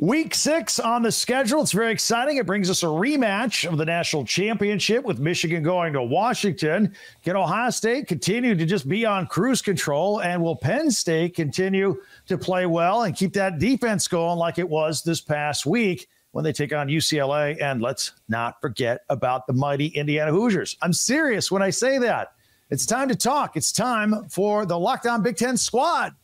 Week 6 on the schedule. It's very exciting. It brings us a rematch of the national championship with Michigan going to Washington. Can Ohio State continue to just be on cruise control? And will Penn State continue to play well and keep that defense going like it was this past week when they take on UCLA? And let's not forget about the mighty Indiana Hoosiers. I'm serious when I say that. It's time to talk. It's time for the Locked On Big Ten Squad.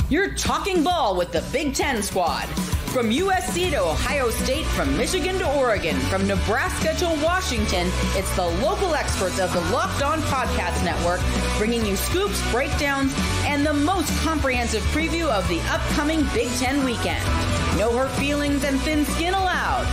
You're talking ball with the Big Ten Squad. From USC to Ohio State, from Michigan to Oregon, from Nebraska to Washington, it's the local experts of the Locked On Podcast Network bringing you scoops, breakdowns, and the most comprehensive preview of the upcoming Big Ten weekend. No hurt feelings and thin skin allowed.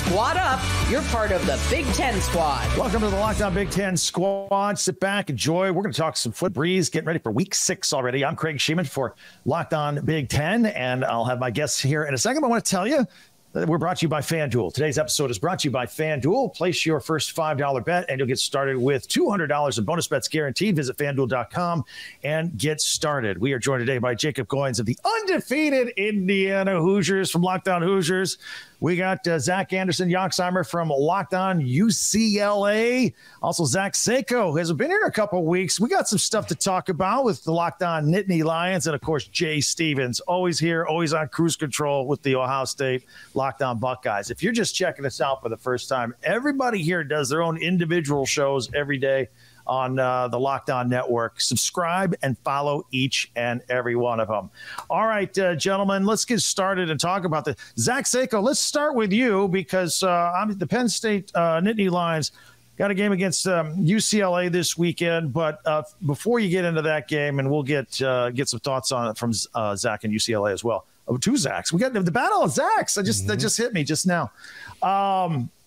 Squad up. You're part of the Big Ten Squad. Welcome to the Locked On Big Ten Squad. Sit back, enjoy. We're going to talk some foot breeze, getting ready for week 6 already. I'm Craig Shemon for Locked On Big Ten, and I'll have my guests here in a second. But I want to tell you that we're brought to you by FanDuel. Today's episode is brought to you by FanDuel. Place your first $5 bet, and you'll get started with $200 in bonus bets guaranteed. Visit FanDuel.com and get started. We are joined today by Jacob Goins of the undefeated Indiana Hoosiers from Locked On Hoosiers. We got Zach Anderson-Yoxheimer from Locked On UCLA. Also, Zach Seiko hasn't been here in a couple of weeks. We got some stuff to talk about with the Locked On Nittany Lions. And, of course, Jay Stevens, always here, always on cruise control with the Ohio State Locked On Buckeyes. If you're just checking us out for the first time, everybody here does their own individual shows every day on the Locked On Network. Subscribe and follow each and every one of them. All right, gentlemen, let's get started and talk about the Zach Seiko. Let's start with you because the Penn State Nittany Lions got a game against UCLA this weekend. But before you get into that game, and we'll get some thoughts on it from Zach and UCLA as well. Oh, 2 Zachs. We got the battle of Zachs. That just hit me just now.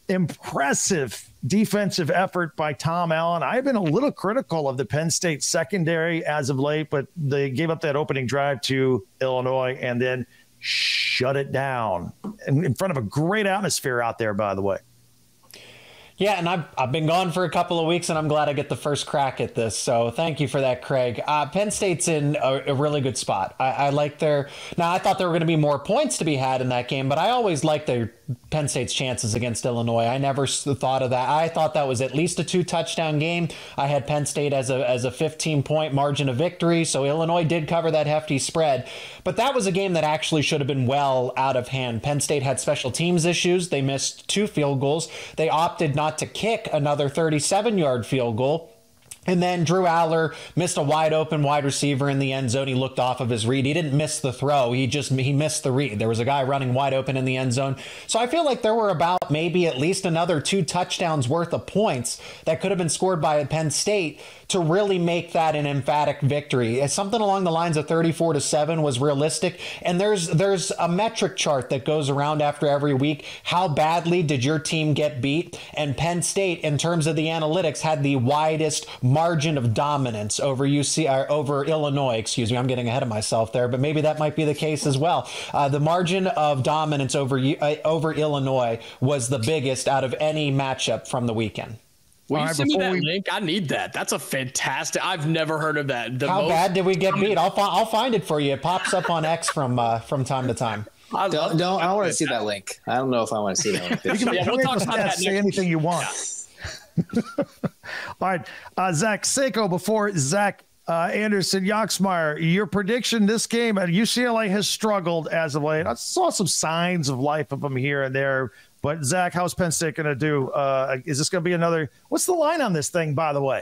Impressive defensive effort by Tom Allen. I've been a little critical of the Penn State secondary as of late, but they gave up that opening drive to Illinois and then shut it down in front of a great atmosphere out there, by the way. Yeah, and I've been gone for a couple of weeks, and I'm glad I get the first crack at this. So thank you for that, Craig. Penn State's in a really good spot. I like their – now, I thought there were going to be more points to be had in that game, but I always liked their Penn State's chances against Illinois. I never thought of that. I thought that was at least a 2-touchdown game. I had Penn State as a 15-point margin of victory, so Illinois did cover that hefty spread. But that was a game that actually should have been well out of hand. Penn State had special teams issues. They missed 2 field goals. They opted not to kick another 37-yard field goal. And then Drew Aller missed a wide open wide receiver in the end zone. He looked off of his read. He didn't miss the throw. He missed the read. There was a guy running wide open in the end zone. So I feel like there were about maybe at least another 2 touchdowns worth of points that could have been scored by Penn State to really make that an emphatic victory. Something along the lines of 34-7 was realistic. And there's a metric chart that goes around after every week. How badly did your team get beat? And Penn State, in terms of the analytics, had the widest margin of dominance over Illinois. Excuse me, I'm getting ahead of myself there, but maybe that might be the case as well. The margin of dominance over Illinois was the biggest out of any matchup from the weekend. Will you send me that link? I need that. That's a fantastic. I've never heard of that. How bad did we get beat? I'll find it for you. It pops up on X from time to time. I want to see that link. I don't know if I want to see that link. We'll talk about that. Say anything you want. Yeah. All right, Zach Seiko, before Zach Anderson-Yoxheimer, your prediction this game, UCLA has struggled as of late. I saw some signs of life of them here and there, but Zach, how's Penn State going to do? Is this going to be another – what's the line on this thing, by the way?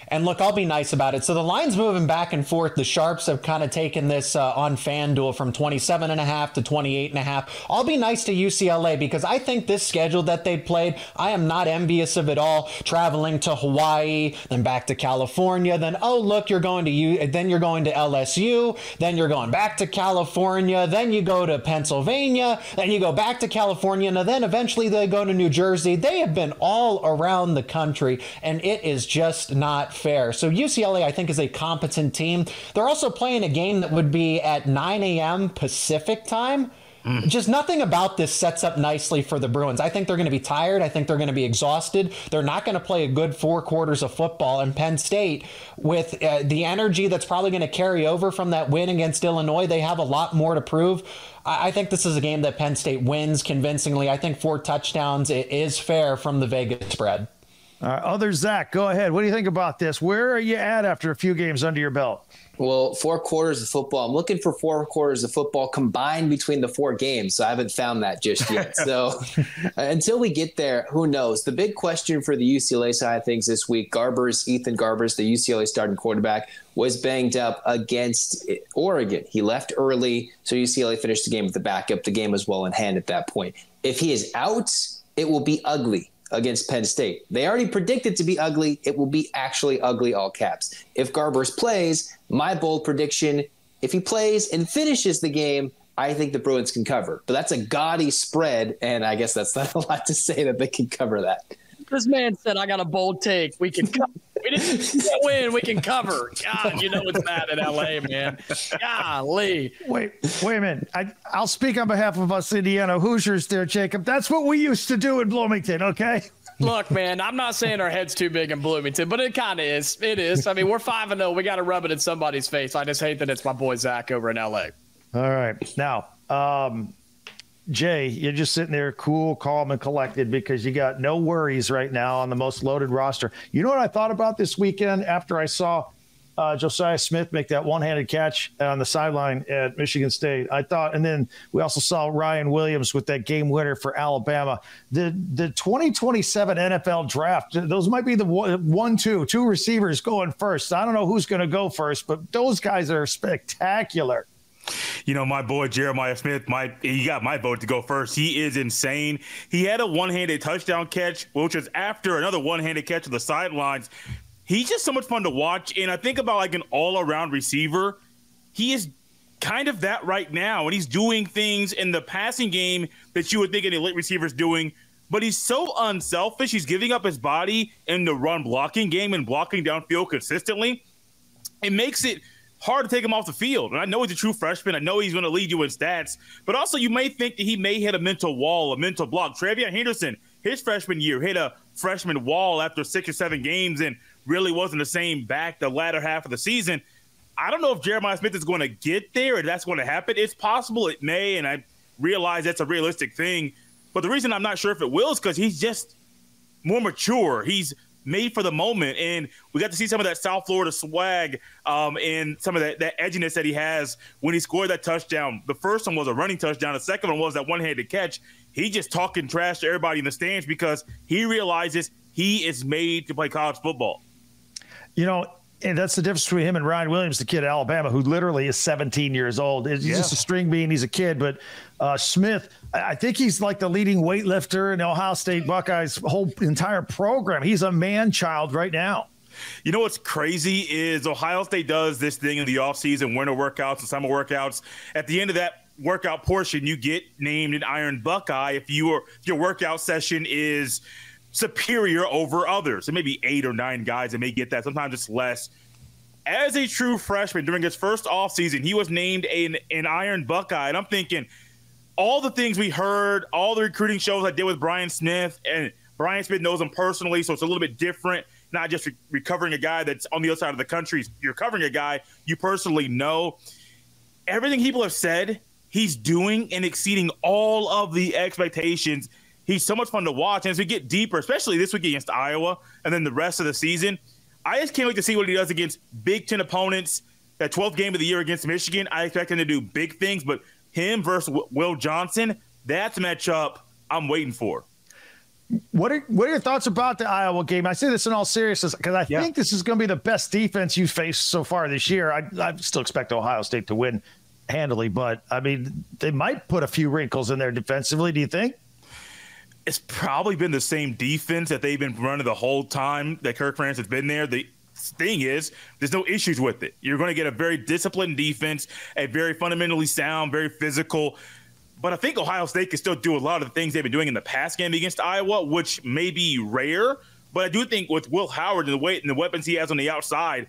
And look, I'll be nice about it. So the line's moving back and forth. The Sharps have kind of taken this on FanDuel from 27.5 to 28.5. I'll be nice to UCLA because I think this schedule that they played, I am not envious of it all. Traveling to Hawaii, then back to California, then look, you're going to LSU, then you're going back to California, then you go to Pennsylvania, then you go back to California, and then eventually they go to New Jersey. They have been all around the country, and it is just not fair. So UCLA, I think, is a competent team. They're also playing a game that would be at 9 a.m. Pacific time. Just nothing about this sets up nicely for the Bruins. I think they're going to be tired. I think they're going to be exhausted. They're not going to play a good 4 quarters of football. And Penn State, with the energy that's probably going to carry over from that win against Illinois, they have a lot more to prove. I think this is a game that Penn State wins convincingly. I think 4 touchdowns is fair from the Vegas spread. Other Zach, go ahead. What do you think about this? Where are you at after a few games under your belt? Well, 4 quarters of football. I'm looking for 4 quarters of football combined between the 4 games, so I haven't found that just yet. So until we get there, who knows? The big question for the UCLA side of things this week, Ethan Garbers, the UCLA starting quarterback, was banged up against Oregon. He left early, so UCLA finished the game with the backup. The game was well in hand at that point. If he is out, it will be ugly against Penn State. They already predicted to be ugly. It will be actually ugly, all caps. If Garbers plays, my bold prediction, if he plays and finishes the game, I think the Bruins can cover. But that's a gaudy spread, and I guess that's not a lot to say that they can cover that. This man said, I got a bold take. We can cover. We didn't win. We can cover. God, you know it's bad in L.A., man. Golly. Wait a minute. I'll speak on behalf of us Indiana Hoosiers there, Jacob. That's what we used to do in Bloomington, okay? Look, man, I'm not saying our head's too big in Bloomington, but it kind of is. It is. I mean, we're 5-0. We got to rub it in somebody's face. I just hate that it's my boy Zach over in L.A. All right. Now, Jay, you're just sitting there cool, calm, and collected because you got no worries right now on the most loaded roster. You know what I thought about this weekend after I saw Josiah Smith make that one-handed catch on the sideline at Michigan State? I thought, and then we also saw Ryan Williams with that game winner for Alabama. The 2027 NFL draft, those might be the two receivers going first. I don't know who's going to go first, but those guys are spectacular. You know, my boy Jeremiah Smith, he got my vote to go first. He is insane. He had a one-handed touchdown catch, which was after another one-handed catch on the sidelines. He's just so much fun to watch. And I think about like an all-around receiver. He is kind of that right now. And he's doing things in the passing game that you would think an elite receiver is doing. But he's so unselfish. He's giving up his body in the run blocking game and blocking downfield consistently. It makes it hard to take him off the field. And I know he's a true freshman. I know he's going to lead you in stats. But also you may think that he may hit a mental wall, a mental block. Travion Henderson, his freshman year, hit a freshman wall after 6 or 7 games and really wasn't the same back the latter half of the season. I don't know if Jeremiah Smith is going to get there or that's going to happen. It's possible it may, and I realize that's a realistic thing. But the reason I'm not sure if it will is because he's just more mature. He's made for the moment, and we got to see some of that South Florida swag and some of that edginess that he has when he scored that touchdown. The first one was a running touchdown. The second one was that one-handed catch. He just talking trash to everybody in the stands because he realizes he is made to play college football. You know, and that's the difference between him and Ryan Williams, the kid at Alabama, who literally is 17 years old. He's just a string bean. He's a kid. But Smith, I think he's like the leading weightlifter in the Ohio State Buckeyes' whole entire program. He's a man-child right now. You know what's crazy is Ohio State does this thing in the offseason, winter workouts and summer workouts. At the end of that workout portion, you get named an Iron Buckeye if your workout session is superior over others. There may be 8 or 9 guys that may get that. Sometimes it's less. As a true freshman during his first offseason, he was named an Iron Buckeye. And I'm thinking all the things we heard, all the recruiting shows I did with Brian Smith, and Brian Smith knows him personally, so it's a little bit different, not just recovering a guy that's on the other side of the country. You're covering a guy you personally know. Everything people have said, he's doing and exceeding all of the expectations. He's so much fun to watch. And as we get deeper, especially this week against Iowa and then the rest of the season, I just can't wait to see what he does against Big Ten opponents. That 12th game of the year against Michigan, I expect him to do big things. But him versus Will Johnson, that's a matchup I'm waiting for. What are your thoughts about the Iowa game? I say this in all seriousness because I think this is going to be the best defense you've faced so far this year. I still expect Ohio State to win handily, but, I mean, they might put a few wrinkles in there defensively. Do you think? It's probably been the same defense that they've been running the whole time that Kirk Ferentz has been there. The thing is, there's no issues with it. You're going to get a very disciplined defense, a very fundamentally sound, very physical. But I think Ohio State can still do a lot of the things they've been doing in the past game against Iowa, which may be rare. But I do think with Will Howard and the weight and the weapons he has on the outside,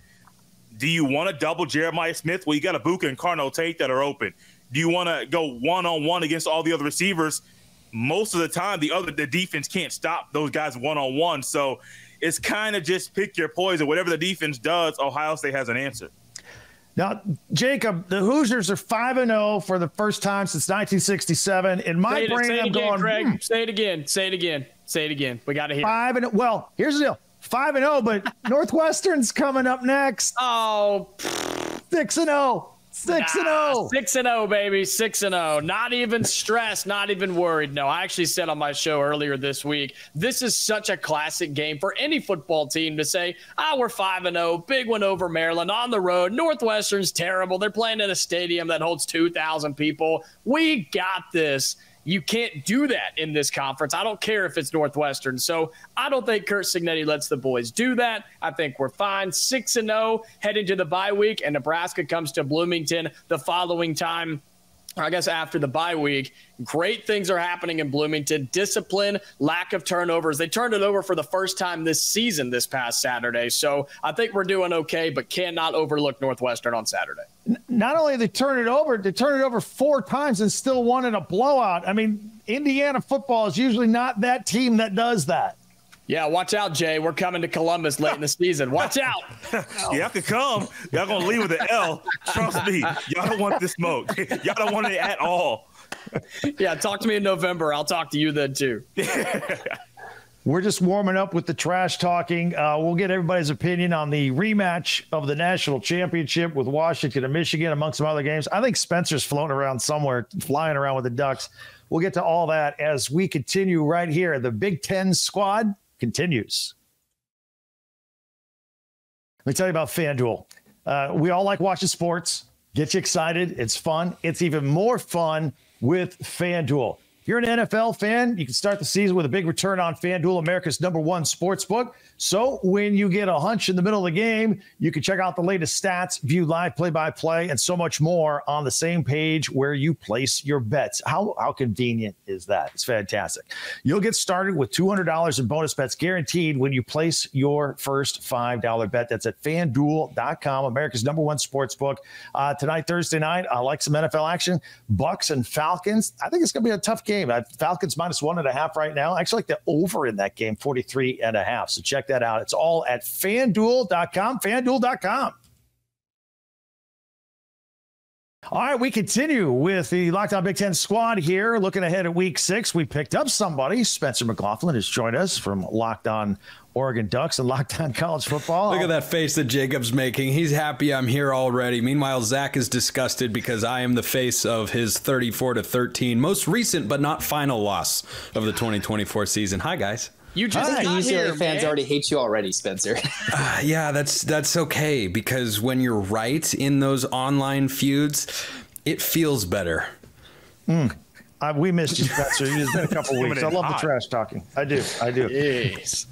do you want to double Jeremiah Smith? Well, you got Abuka and Carnell Tate that are open. Do you want to go one-on-one against all the other receivers? Most of the time, the defense can't stop those guys one-on-one. So it's kind of just pick your poison. Whatever the defense does, Ohio State has an answer. Now, Jacob, the Hoosiers are 5-0 for the first time since 1967. In my brain, I'm going, Craig. Say it again. Say it again. Say it again. We got to hear 5-0. Well, here's the deal. 5-0, but Northwestern's coming up next. Oh, 6-0. 6-0. 6-0, baby. 6-0. Not even stressed, not even worried. No, I actually said on my show earlier this week, this is such a classic game for any football team to say, we're 5-0, big one over Maryland on the road. Northwestern's terrible. They're playing in a stadium that holds 2,000 people. We got this. You can't do that in this conference. I don't care if it's Northwestern. So I don't think Curt Cignetti lets the boys do that. I think we're fine. 6-0 heading to the bye week, and Nebraska comes to Bloomington the following time. I guess after the bye week. Great things are happening in Bloomington. Discipline, lack of turnovers. They turned it over for the first time this season this past Saturday. So I think we're doing okay, but cannot overlook Northwestern on Saturday. Not only they turn it over 4 times and still won in a blowout. I mean, Indiana football is usually not that team that does that. Yeah, watch out, Jay. We're coming to Columbus late in the season. Watch out. Y'all can come. Y'all going to leave with an L. Trust me. Y'all don't want this smoke. Y'all don't want it at all. Yeah, talk to me in November. I'll talk to you then, too. We're just warming up with the trash talking. We'll get everybody's opinion on the rematch of the national championship with Washington and Michigan, among some other games. I think Spencer's floating around somewhere, flying around with the Ducks. We'll get to all that as we continue right here. The Big Ten squad continues. Let me tell you about FanDuel. We all like watching sports. Get you excited. It's fun. It's even more fun with FanDuel. If you're an NFL fan, you can start the season with a big return on FanDuel, America's #1 sports book. So when you get a hunch in the middle of the game, you can check out the latest stats, view live play-by-play, and so much more on the same page where you place your bets. How convenient is that? It's fantastic. You'll get started with $200 in bonus bets guaranteed when you place your first $5 bet. That's at FanDuel.com, America's #1 sports book. Tonight, Thursday night, I like some NFL action. Bucks and Falcons. I think it's going to be a tough game. Falcons -1.5 right now. I actually like the over in that game, 43.5. So check that out. It's all at FanDuel.com, FanDuel.com. All right, we continue with the Locked On Big Ten squad here. Looking ahead at Week 6, we picked up somebody. Spencer McLaughlin has joined us from Locked On Oregon Ducks and Locked On College Football. Look at that face that Jacob's making. He's happy I'm here already. Meanwhile, Zach is disgusted because I am the face of his 34-13 most recent but not final loss of the 2024 season. Hi, guys. You just the got UCLA here, fans man. already hate you already, Spencer. Yeah, that's okay, because when you're right in those online feuds, it feels better. We missed you, Spencer. It's been a couple weeks. I love the trash talking. I do. Yes.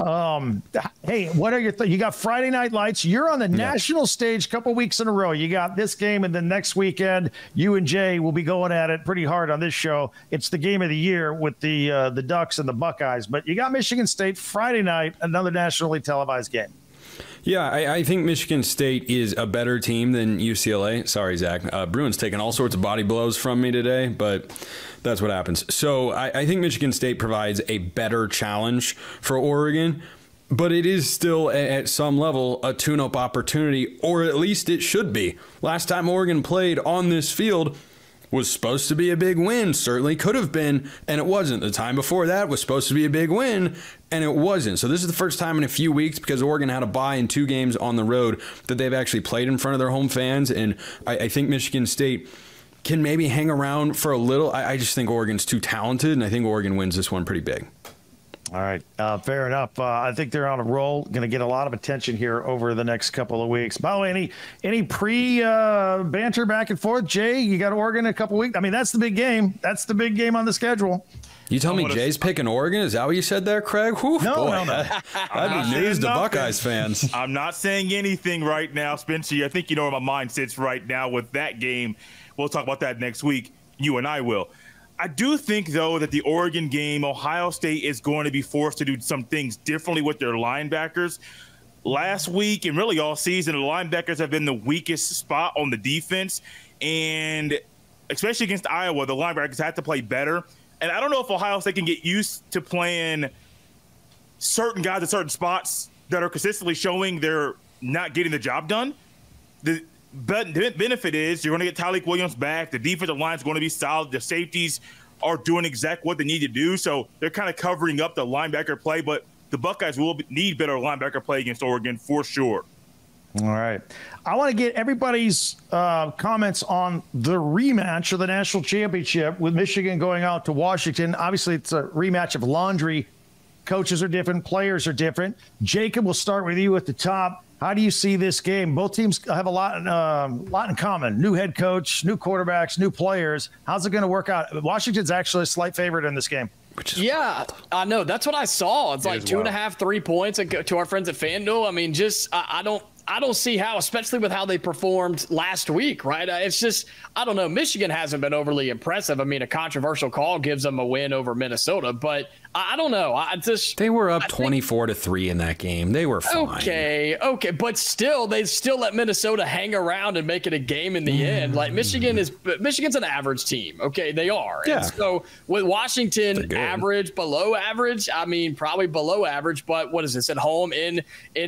Hey, what are your you got Friday Night Lights. You're on the national stage a couple weeks in a row. You got this game, and then next weekend, you and Jay will be going at it pretty hard on this show. It's the game of the year with the Ducks and the Buckeyes. But you got Michigan State Friday night, another nationally televised game. Yeah, I think Michigan State is a better team than UCLA. Sorry, Zach. Bruins taking all sorts of body blows from me today, but that's what happens. So I think Michigan State provides a better challenge for Oregon, but it is still at some level a tune-up opportunity, or at least it should be. Last time Oregon played on this field was supposed to be a big win, certainly could have been, and it wasn't. The time before that was supposed to be a big win, and it wasn't. So this is the first time in a few weeks, because Oregon had a bye in 2 games on the road, that they've actually played in front of their home fans, and I think Michigan State can maybe hang around for a little. I just think Oregon's too talented, and I think Oregon wins this one pretty big. All right. Fair enough. I think they're on a roll. Going to get a lot of attention here over the next couple of weeks. By the way, any pre-banter back and forth? Jay, you got Oregon in a couple of weeks? I mean, that's the big game. That's the big game on the schedule. You tell me Jay's picking Oregon? Is that what you said there, Craig? Whew, No. That'd be news to Buckeyes fans. I'm not saying anything right now, Spencer. I think you know where my mind sits right now with that game. We'll talk about that next week. You and I will. I do think, though, that the Oregon game, Ohio State is going to be forced to do some things differently with their linebackers. Last week and really all season, the linebackers have been the weakest spot on the defense. And especially against Iowa, the linebackers had to play better. And I don't know if Ohio State can get used to playing certain guys at certain spots that are consistently showing they're not getting the job done. The benefit is you're going to get Tyleik Williams back. The defensive line is going to be solid. The safeties are doing exactly what they need to do. So they're kind of covering up the linebacker play, but the Buckeyes will need better linebacker play against Oregon for sure. All right. I want to get everybody's comments on the rematch of the national championship with Michigan going out to Washington. Obviously, it's a rematch of laundry. Coaches are different. Players are different. Jacob, we'll start with you at the top. How do you see this game? Both teams have a lot in common. New head coach, new quarterbacks, new players. How's it going to work out? Washington's actually a slight favorite in this game. Yeah, I know. That's what I saw. It's like 2.5, 3 points to our friends at FanDuel. I mean, just I don't see how, especially with how they performed last week, right? It's just, I don't know. Michigan hasn't been overly impressive. I mean, a controversial call gives them a win over Minnesota, but I don't know. They were up 24-3 in that game. They were fine. Okay, but still, they still let Minnesota hang around and make it a game in the end. Like Michigan's an average team. Okay, they are. Yeah. And so with Washington, average, below average. I mean, probably below average. But what is this at home in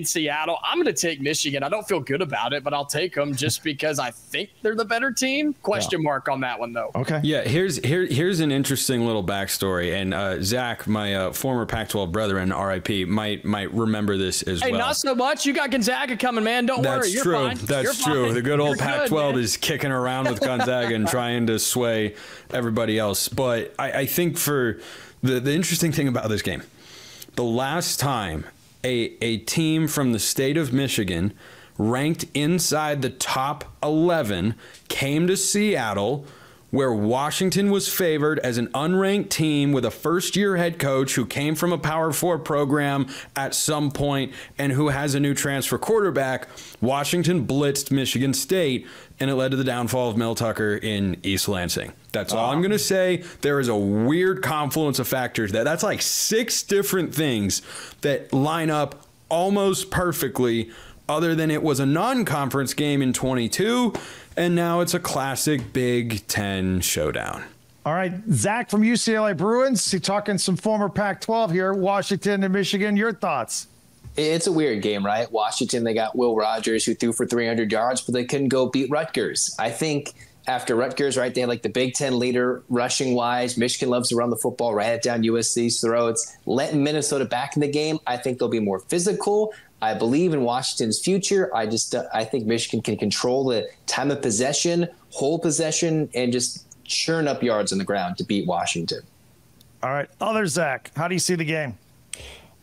Seattle? I'm going to take Michigan. I don't feel good about it, but I'll take them just because I think they're the better team. Question mark on that one though. Okay. Yeah. Here's an interesting little backstory, and Zach, my former Pac-12 brethren, RIP, might remember this as well. Hey, not so much. You got Gonzaga coming, man. Don't worry. You're fine. That's true. The good old Pac-12 is kicking around with Gonzaga and trying to sway everybody else. But I think for the interesting thing about this game, the last time a team from the state of Michigan ranked inside the top 11 came to Seattle, where Washington was favored as an unranked team with a first-year head coach who came from a Power 4 program at some point and who has a new transfer quarterback. Washington blitzed Michigan State, and it led to the downfall of Mel Tucker in East Lansing. That's all I'm going to say. There is a weird confluence of factors. That's like 6 different things that line up almost perfectly, other than it was a non-conference game in 22, and now it's a classic Big Ten showdown. All right, Zach from UCLA Bruins, you're talking some former Pac-12 here, Washington and Michigan. Your thoughts? It's a weird game, right? Washington, they got Will Rogers, who threw for 300 yards, but they couldn't go beat Rutgers. I think after Rutgers, right, they had like the Big Ten leader rushing-wise. Michigan loves to run the football, ran it down USC's throats. Letting Minnesota back in the game, I think they'll be more physical. I believe in Washington's future. I think Michigan can control the time of possession, hold possession, and just churn up yards on the ground to beat Washington. All right. Other Zach, how do you see the game?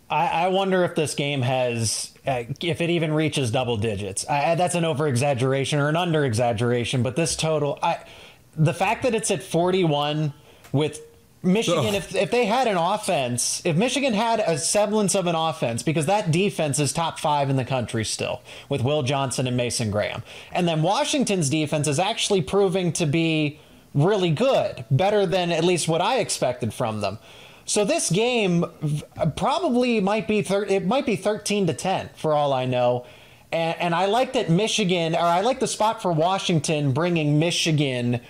I wonder if this game has, if it even reaches double digits. That's an over-exaggeration or an under-exaggeration, but this total, the fact that it's at 41 with Michigan, if they had an offense, if Michigan had a semblance of an offense, because that defense is top 5 in the country still with Will Johnson and Mason Graham. And then Washington's defense is actually proving to be really good, better than at least what I expected from them. So this game probably might be 13-10 for all I know. And I like that Michigan, or I like the spot for Washington bringing Michigan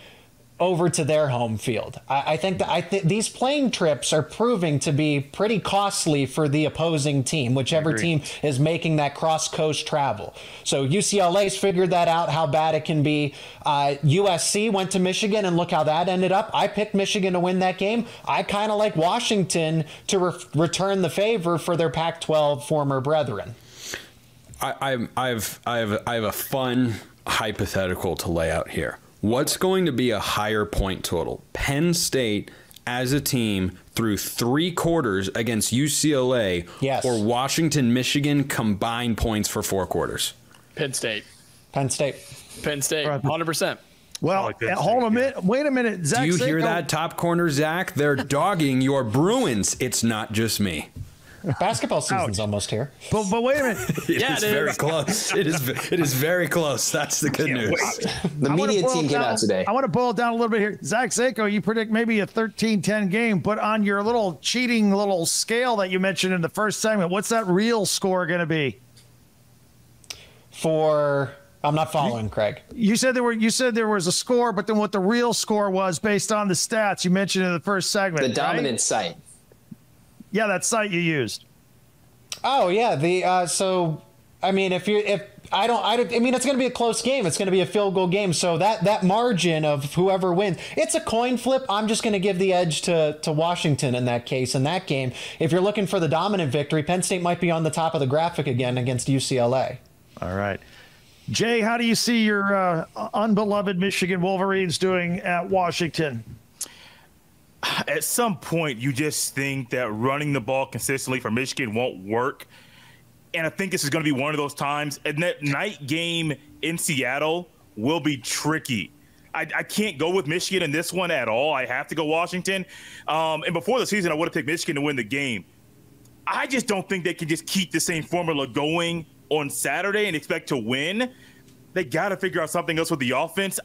over to their home field. I think these plane trips are proving to be pretty costly for the opposing team, whichever team is making that cross-coast travel. So UCLA's figured that out, how bad it can be. USC went to Michigan, and look how that ended up. I picked Michigan to win that game. I kind of like Washington to return the favor for their Pac-12 former brethren. I have a fun hypothetical to lay out here. What's going to be a higher point total? Penn State as a team through 3 quarters against UCLA, or Washington, Michigan combined points for 4 quarters? Penn State. 100%. Well, hold a minute. Wait a minute. Zach, do you hear that, top corner, Zach? They're dogging your Bruins. It's not just me. Basketball season's almost here. But wait a minute. It is very close. It is very close. That's the good news. The media team came out today. I want to boil it down a little bit here. Zach Zako, you predict maybe a 13-10 game, but on your little cheating little scale that you mentioned in the first segment, what's that real score going to be? For I'm not following, Craig. You said there was a score, but then what the real score was based on the stats you mentioned in the first segment. The dominant site. Yeah, that site you used. Oh yeah, so I mean, I mean, it's going to be a close game. It's going to be a field goal game. So that margin of whoever wins, it's a coin flip. I'm just going to give the edge to Washington in that case, in that game. If you're looking for the dominant victory, Penn State might be on the top of the graphic again against UCLA. All right. Jay, how do you see your unbeloved Michigan Wolverines doing at Washington? At some point, you just think that running the ball consistently for Michigan won't work. And I think this is going to be one of those times. And that night game in Seattle will be tricky. I can't go with Michigan in this one at all. I have to go Washington. And before the season, I would have picked Michigan to win the game. I just don't think they can just keep the same formula going on Saturday and expect to win. They got to figure out something else with the offense.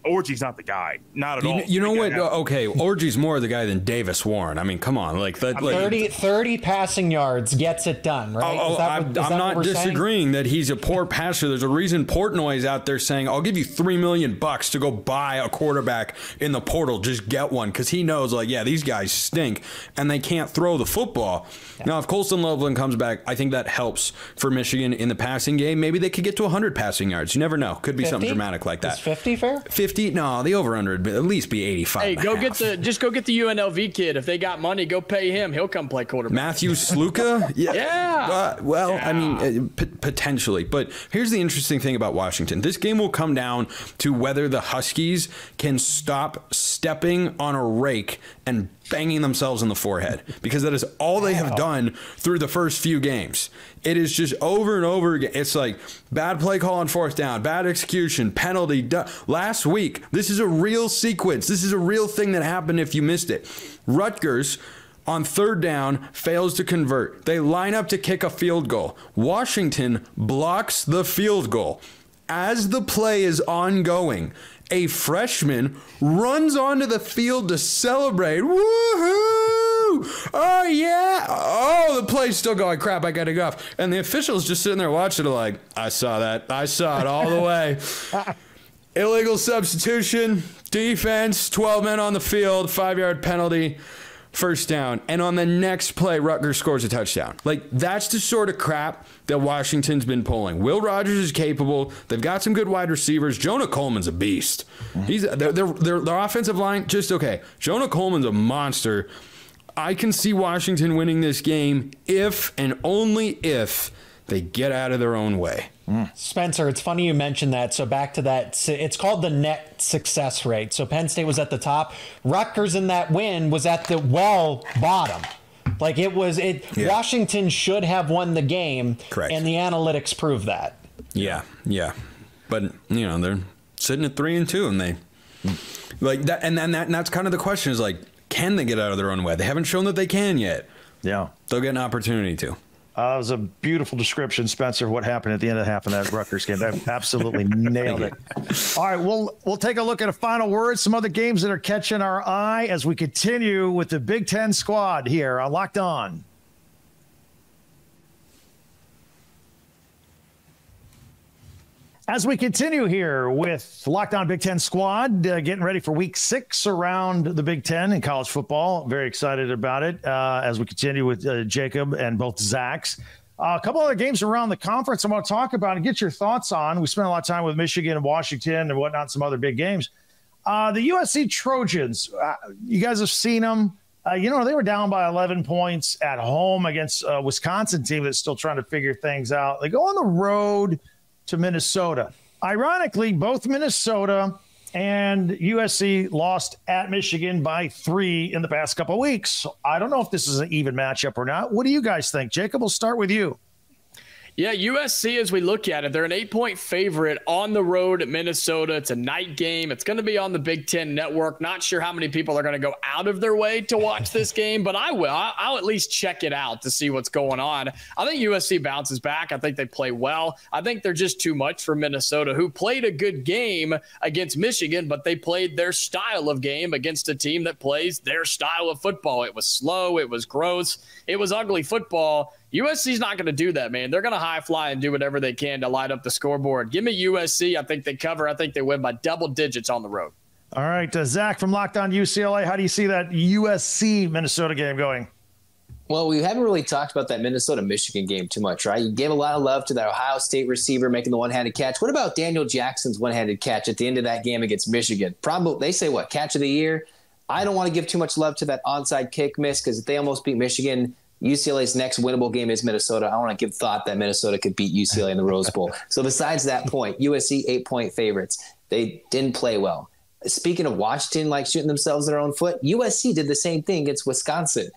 Orgy's not the guy. Not at all. You know what? Okay, Orgy's more the guy than Davis Warren. I mean, come on. 30 passing yards gets it done, right? I'm not disagreeing that he's a poor passer. There's a reason Portnoy's out there saying, I'll give you $3 million to go buy a quarterback in the portal. Just get one. Because he knows, these guys stink, and they can't throw the football. Yeah. Now, if Colston Loveland comes back, I think that helps for Michigan in the passing game. Maybe they could get to 100 passing yards. You never know. Could be 50? Something dramatic like that. Is 50 fair? 50? No, the over-under would at least be 85. Hey, go get the UNLV kid. If they got money, go pay him. He'll come play quarterback. Matthew Sluka? Yeah. Yeah. I mean, potentially. But here's the interesting thing about Washington. This game will come down to whether the Huskies can stop stepping on a rake and banging themselves in the forehead, because that is all they have done through the first few games. It is just over and over again. It's like bad play call on fourth down, bad execution, penalty. Last week, this is a real sequence. This is a real thing that happened if you missed it. Rutgers, on third down, fails to convert. They line up to kick a field goal. Washington blocks the field goal. As the play is ongoing, a freshman runs onto the field to celebrate. Woohoo! Oh, yeah. Oh, the play's still going. Crap, I got to go off. And the official's just sitting there watching it like, I saw that. I saw it all the way. Illegal substitution, defense, 12 men on the field, 5-yard penalty. First down. And on the next play, Rutgers scores a touchdown. That's the sort of crap that Washington's been pulling. Will Rogers is capable. They've got some good wide receivers. Jonah Coleman's a beast. Their offensive line, just okay. Jonah Coleman's a monster. I can see Washington winning this game if and only if they get out of their own way. Spencer, it's funny you mentioned that. So back to that, it's called the net success rate. So Penn State was at the top. Rutgers in that win was at the bottom. Washington should have won the game. Correct. And the analytics prove that. Yeah. But, they're sitting at 3-2 and they that. And that's kind of the question is can they get out of their own way? They haven't shown that they can yet. Yeah. They'll get an opportunity to. It was a beautiful description, Spencer, of what happened at the end of the half of that Rutgers game. That absolutely nailed it. All right, we'll take a look at a final word, some other games that are catching our eye as we continue with the Big Ten squad here on Locked On. As we continue here with Locked On Big Ten squad, getting ready for week 6 around the Big Ten in college football. Very excited about it as we continue with Jacob and both Zachs. A couple other games around the conference I want to talk about and get your thoughts on. We spent a lot of time with Michigan and Washington and whatnot, some other big games. The USC Trojans, you guys have seen them. They were down by 11 points at home against a Wisconsin team that's still trying to figure things out. They go on the road to Minnesota. Ironically, both Minnesota and USC lost at Michigan by 3 in the past couple of weeks. So I don't know if this is an even matchup or not. What do you guys think? Jacob, we'll start with you. Yeah, USC, as we look at it, they're an 8-point favorite on the road at Minnesota. It's a night game. It's going to be on the Big Ten Network. Not sure how many people are going to go out of their way to watch this game, but I will. I'll at least check it out to see what's going on. I think USC bounces back. I think they play well. I think they're just too much for Minnesota, who played a good game against Michigan, but they played their style of game against a team that plays their style of football. It was slow. It was gross. It was ugly football. USC's not going to do that, man. They're going to high fly and do whatever they can to light up the scoreboard. Give me USC. I think they cover. I think they win by double digits on the road. All right, Zach from Locked On UCLA, how do you see that USC-Minnesota game going? Well, we haven't really talked about that Minnesota-Michigan game too much, right? You gave a lot of love to that Ohio State receiver making the one-handed catch. What about Daniel Jackson's one-handed catch at the end of that game against Michigan? Probably, they say, what, catch of the year? I don't want to give too much love to that onside kick miss because if they almost beat Michigan, UCLA's next winnable game is Minnesota. I want to give thought that Minnesota could beat UCLA in the Rose Bowl. So besides that point, USC 8-point favorites. They didn't play well. Speaking of Washington, like shooting themselves in their own foot, USC did the same thing against Wisconsin.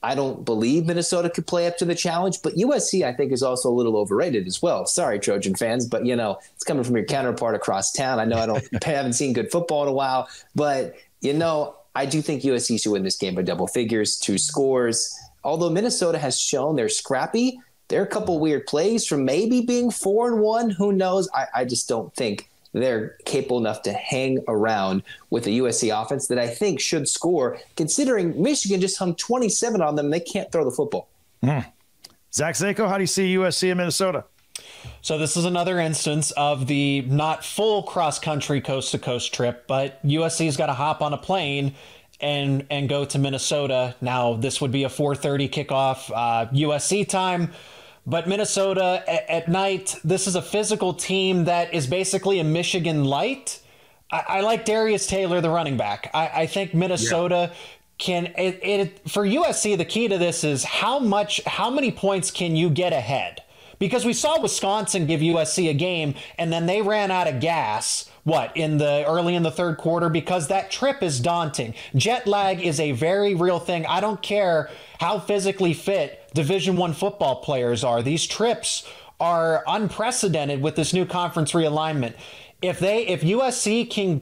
I don't believe Minnesota could play up to the challenge, but USC, I think, is also a little overrated as well. Sorry, Trojan fans, but, it's coming from your counterpart across town. I know I haven't seen good football in a while, but, I do think USC should win this game by double figures, 2 scores. Although Minnesota has shown they're scrappy, there are a couple weird plays from maybe being 4-1. Who knows? I just don't think they're capable enough to hang around with a USC offense that I think should score, considering Michigan just hung 27 on them. They can't throw the football. Zach Zako, how do you see USC in Minnesota? So this is another instance of the not full cross-country coast-to-coast trip, but USC's got to hop on a plane and go to Minnesota. Now, this would be a 4:30 kickoff USC time. But Minnesota at night, this is a physical team that is basically a Michigan light. I like Darius Taylor, the running back. I think Minnesota can for USC, the key to this is how many points can you get ahead? Because we saw Wisconsin give USC a game and then they ran out of gas, early in the third quarter, because that trip is daunting. Jet lag is a very real thing. I don't care how physically fit Division I football players are. These trips are unprecedented with this new conference realignment. If USC can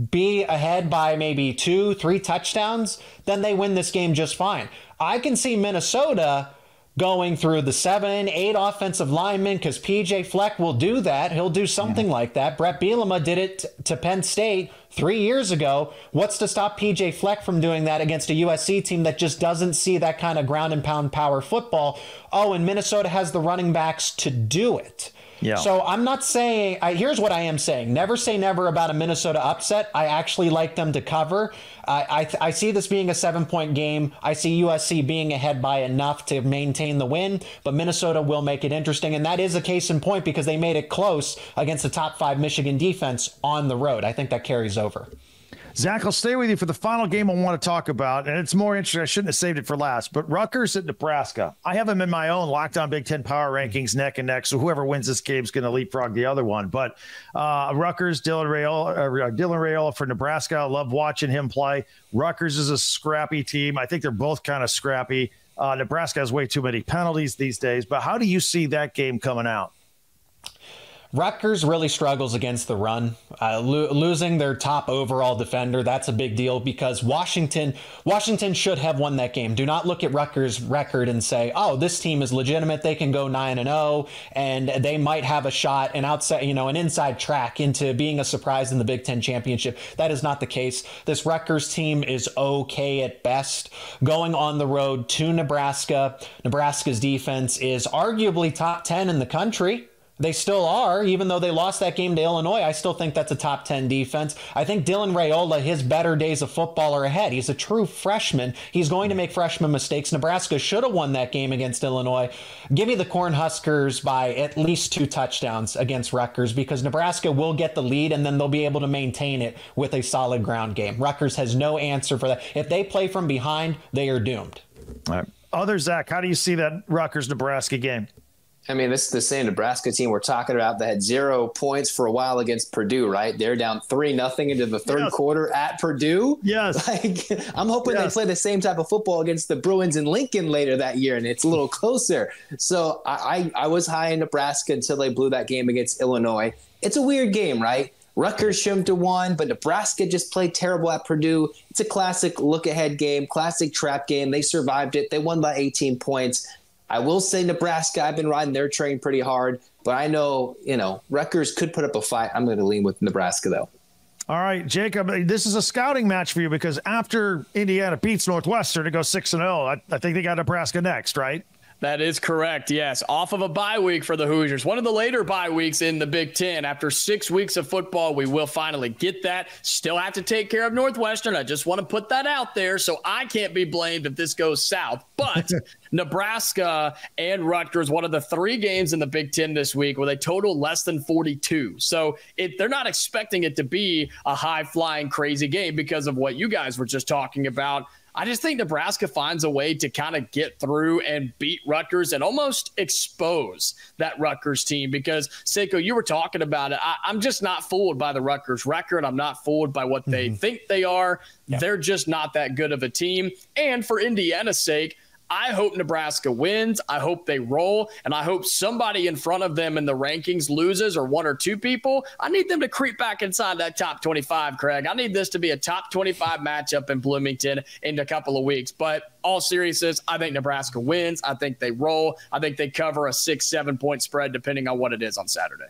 be ahead by maybe 2-3 touchdowns, then they win this game just fine. I can see Minnesota going through the 7-8 offensive linemen because PJ Fleck will do that. He'll do something like that. Brett Bielema did it to Penn State 3 years ago. What's to stop PJ Fleck from doing that against a USC team that just doesn't see that kind of ground and pound power football? Oh, and Minnesota has the running backs to do it. Yeah. So I'm not saying, here's what I am saying. Never say never about a Minnesota upset. I actually like them to cover. I see this being a 7-point game. I see USC being ahead by enough to maintain the win, but Minnesota will make it interesting. And that is a case in point because they made it close against the top 5 Michigan defense on the road. I think that carries over. Zach, I'll stay with you for the final game I want to talk about, and it's more interesting. I shouldn't have saved it for last, but Rutgers at Nebraska. I have them in my own Locked On Big Ten Power Rankings neck and neck, so whoever wins this game is going to leapfrog the other one. But Rutgers, Dylan Raiola for Nebraska. I love watching him play. Rutgers is a scrappy team. I think they're both kind of scrappy. Nebraska has way too many penalties these days, but how do you see that game coming out? Rutgers really struggles against the run. Losing their top overall defender, that's a big deal because Washington should have won that game. Do not look at Rutgers' record and say, oh, this team is legitimate. They can go 9-0 and they might have a shot, an inside track into being a surprise in the Big Ten championship. That is not the case. This Rutgers team is okay at best. Going on the road to Nebraska, Nebraska's defense is arguably top 10 in the country. They still are, even though they lost that game to Illinois. I still think that's a top 10 defense. I think Dylan Raiola, his better days of football are ahead. He's a true freshman. He's going to make freshman mistakes. Nebraska should have won that game against Illinois. Give me the Cornhuskers by at least 2 touchdowns against Rutgers because Nebraska will get the lead and then they'll be able to maintain it with a solid ground game. Rutgers has no answer for that. If they play from behind, they are doomed. All right. Other Zach, how do you see that Rutgers-Nebraska game? I mean, this is the same Nebraska team we're talking about that had 0 points for a while against Purdue, right? They're down 3-0 into the third quarter at Purdue. Yes. I'm hoping they play the same type of football against the Bruins in Lincoln later that year, and it's a little closer. So I was high in Nebraska until they blew that game against Illinois. It's a weird game, right? Rutgers shouldn't have won, but Nebraska just played terrible at Purdue. It's a classic look-ahead game, classic trap game. They survived it. They won by 18 points. I will say Nebraska, I've been riding their train pretty hard, but I know, Rutgers could put up a fight. I'm going to lean with Nebraska, though. All right, Jacob, this is a scouting match for you because after Indiana beats Northwestern to go 6-0, I think they got Nebraska next, right? That is correct. Yes. Off of a bye week for the Hoosiers. One of the later bye weeks in the Big Ten. After 6 weeks of football, we will finally get that. Still have to take care of Northwestern. I just want to put that out there so I can't be blamed if this goes south. But Nebraska and Rutgers, one of the 3 games in the Big Ten this week with a total less than 42. So they're not expecting it to be a high-flying, crazy game because of what you guys were just talking about. I just think Nebraska finds a way to kind of get through and beat Rutgers and almost expose that Rutgers team because, Seiko, you were talking about it. I'm just not fooled by the Rutgers record. I'm not fooled by what they think they are. Yeah. They're just not that good of a team. And for Indiana's sake, I hope Nebraska wins. I hope they roll. And I hope somebody in front of them in the rankings loses, or 1 or 2 people. I need them to creep back inside that top 25, Craig. I need this to be a top 25 matchup in Bloomington in a couple of weeks. But all seriousness, I think Nebraska wins. I think they roll. I think they cover a 6-7 point spread, depending on what it is on Saturday.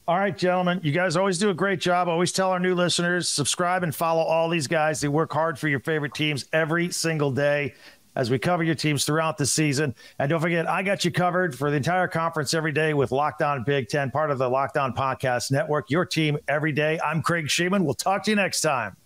All right, gentlemen, you guys always do a great job. Always tell our new listeners, subscribe and follow all these guys. They work hard for your favorite teams every single day as we cover your teams throughout the season. And don't forget, I got you covered for the entire conference every day with Locked On Big Ten, part of the Locked On Podcast Network, your team every day. I'm Craig Shemon. We'll talk to you next time.